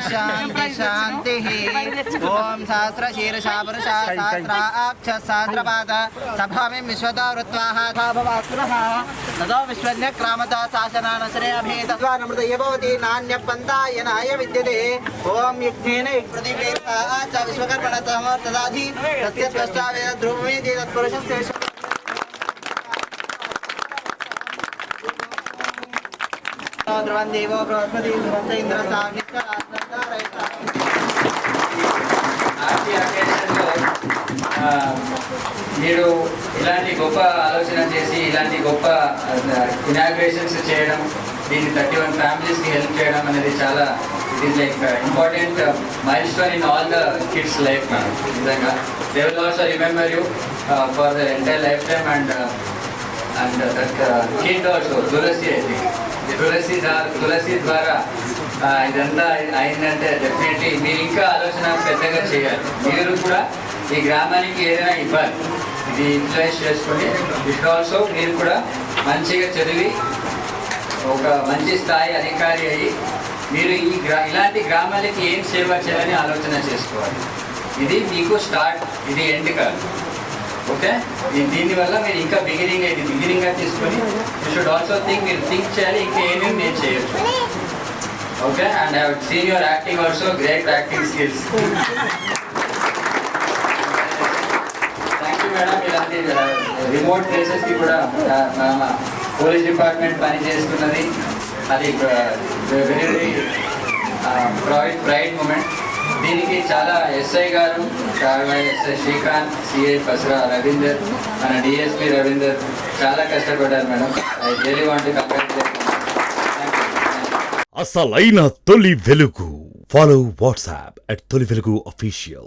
शांति शांति ओम सहस्र शीर्षा पुरुषा सहस्राक्ष सहस्रपाद सभामिं विश्वतो वृत्वाः भवासुरः ततो विश्वज्ञ क्रामतो शासनानसरे अभेदद्वानमृत ये भवति नान्यपन्थायनाय विद्यते ओम युक्तेन प्रतिवेदा च विश्वकर्मणः तदाधि तस्य त्वष्टा वेद ध्रुवमेति तत्पुरुषस्य ध्रुवं देवो बृहस्पति ध्रुवं इंद्र सामित्र మీరు ఇలాంటి గొప్ప ఆలోచన చేసి ఇలాంటి గొప్ప ఇనాగ్రేషన్స్ చేయడం దీన్ని 31 ఫ్యామిలీస్కి హెల్ప్ చేయడం అనేది చాలా it is like important milestone in all the kids life ma'am. నిజంగా they will also remember you for the entire lifetime and that kid also Tulasi అయితే తులసి ద్వారా ఇదంతా అయిందంటే డెఫినెట్లీ మీరు ఇంకా ఆలోచన పెద్దగా చేయాలి. మీరు కూడా ఈ గ్రామానికి ఏదైనా ఇవ్వాలి. ఇది ఇన్ఫ్లుయెన్స్ చేసుకొని ఇట్ ఆల్సో మీరు కూడా మంచిగా చదివి ఒక మంచి స్థాయి అధికారి అయ్యి మీరు ఇలాంటి గ్రామాలకి ఏం సేవ చేయాలని ఆలోచన చేసుకోవాలి. ఇది మీకు స్టార్ట్, ఇది ఎండ్ కాదు. ఓకే, దీనివల్ల మీరు ఇంకా బిగినింగ్గా తీసుకొని యూ షుడ్ ఆల్సో మీరు థింక్ చేయాలి ఇంకా ఏమేమి నేను చేయొచ్చు. Okay, and I would seen your acting also great acting skills. Thank you madam. ఇలాంటి రిమోట్ ప్లేసెస్కి కూడా పోలీస్ డిపార్ట్మెంట్ పని చేస్తున్నది. అది వెరీ ప్రైడ్ మూమెంట్. దీనికి చాలా ఎస్ఐ గారు, ఎస్ఐ శ్రీకాంత్, సిఐ పసరా రవీందర్, మన డిఎస్పి రవీందర్ చాలా కష్టపడ్డారు madam. I really want to congratulate. అసలైన తొలి వెలుగు. ఫాలో వాట్సాప్ @తొలి వెలుగు అఫీషియల్.